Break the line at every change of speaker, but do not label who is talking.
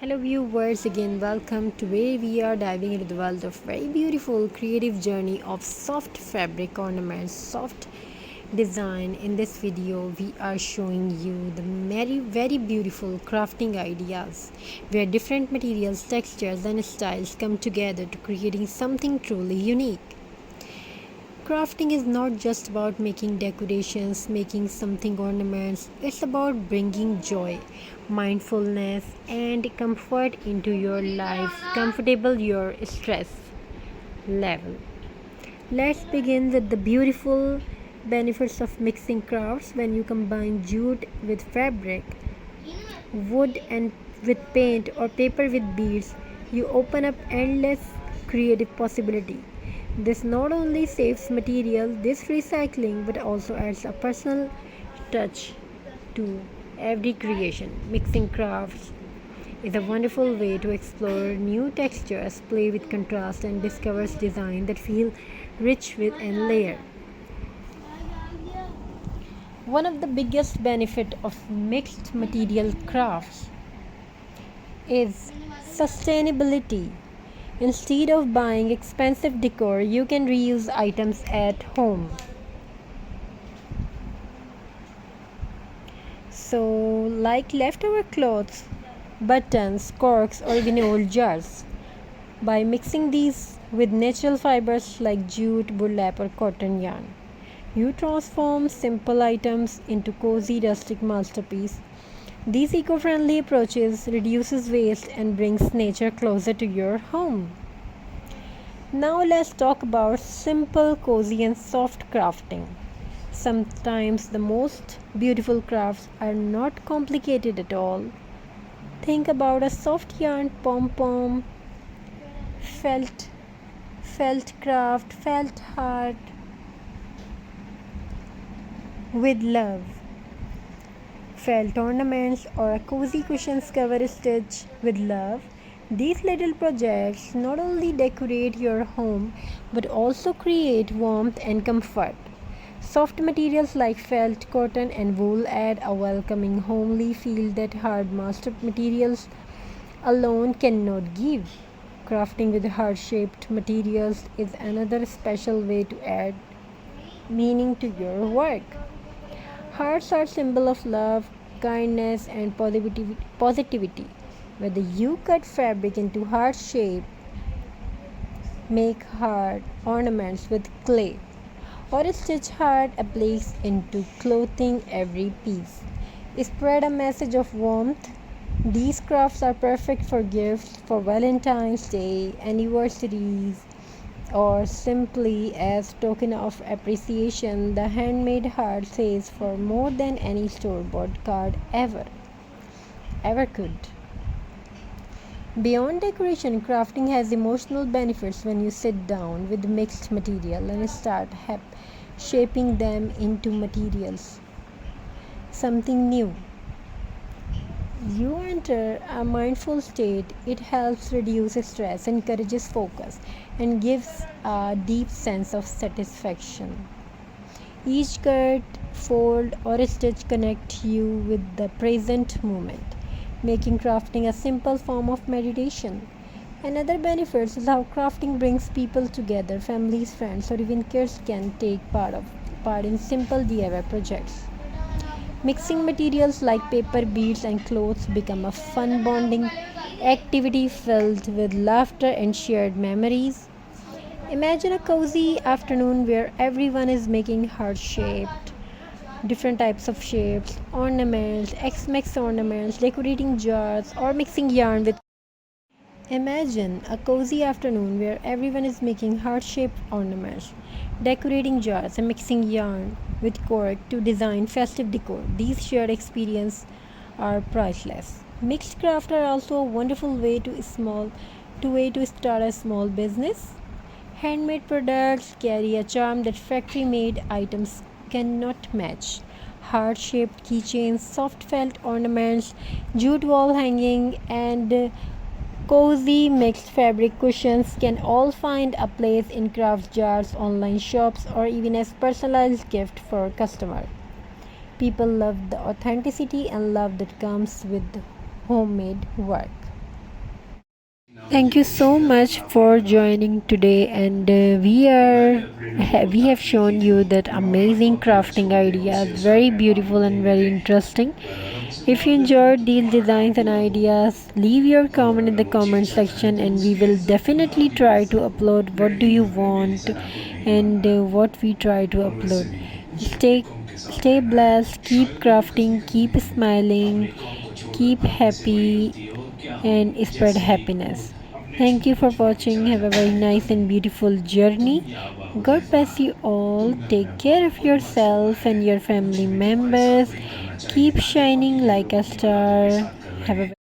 Hello viewers, again welcome. Today we are diving into the world of very beautiful creative journey of soft fabric ornaments, soft design. In this video we are showing you the very beautiful crafting ideas where different materials, textures and styles come together to creating something truly unique. Crafting is not just about making decorations, making something ornaments. It's about bringing joy, mindfulness, and comfort into your life, comfortable your stress level. Let's begin with the beautiful benefits of mixing crafts. When you combine jute with fabric, wood and with paint, or paper with beads, you open up endless creative possibility. This not only saves material, this recycling, but also adds a personal touch to every creation. Mixing crafts is a wonderful way to explore new textures, play with contrast, and discover design that feel rich with and layered. One of the biggest benefits of mixed material crafts is sustainability. Instead of buying expensive decor, you can reuse items at home. So, like leftover clothes, buttons, corks, or even old jars. By mixing these with natural fibers like jute, burlap, or cotton yarn, you transform simple items into cozy rustic masterpiece. These eco-friendly approaches reduces waste and brings nature closer to your home. Now let's talk about simple, cozy and soft crafting. Sometimes the most beautiful crafts are not complicated at all. Think about a soft yarn pom-pom, felt craft, felt heart with love, felt ornaments, or a cozy cushions cover stitch with love. These little projects not only decorate your home but also create warmth and comfort. Soft materials like felt, cotton, and wool add a welcoming, homely feel that hard master materials alone cannot give. Crafting with heart-shaped materials is another special way to add meaning to your work. Hearts are symbol of love, kindness, and positivity. Whether you cut fabric into heart shape, make heart ornaments with clay, or stitch heart appliques into clothing, every piece spread a message of warmth. These crafts are perfect for gifts for Valentine's Day, anniversaries, or simply as token of appreciation. The handmade heart says for more than any store-bought card ever could. Beyond decoration, crafting has emotional benefits. When you sit down with mixed material and start shaping them into materials something new, you enter a mindful state. It helps reduce stress, encourages focus, and gives a deep sense of satisfaction. Each cut, fold, or stitch connect you with the present moment, making crafting a simple form of meditation. Another benefit is how crafting brings people together. Families, friends, or even kids can take part in simple DIY projects. Mixing materials like paper, beads, and clothes become a fun bonding activity filled with laughter and shared memories. Imagine a cozy afternoon where everyone is making heart-shaped, different types of shapes, ornaments, X-Mix ornaments, decorating jars, or mixing yarn with. Imagine a cozy afternoon where everyone is making heart-shaped ornaments, decorating jars, and mixing yarn with cork to design festive decor. These shared experiences are priceless. Mixed craft are also a wonderful way to start a small business. Handmade products carry a charm that factory-made items cannot match. Heart-shaped keychains, soft felt ornaments, jute wall hanging, and cozy mixed fabric cushions can all find a place in craft jars, online shops, or even as personalized gift for customer. People love the authenticity and love that comes with homemade work. Thank you so much for joining today, and we have shown you that amazing crafting ideas, very beautiful and very interesting. If you enjoyed these designs and ideas, leave your comment in the comment section, and we will definitely try to upload what do you want and what we try to upload. Stay blessed, keep crafting, keep smiling, keep happy, and spread happiness. Thank you for watching. Have a very nice and beautiful journey. God bless you all. Take care of yourself and your family members. Keep shining like a star. Have a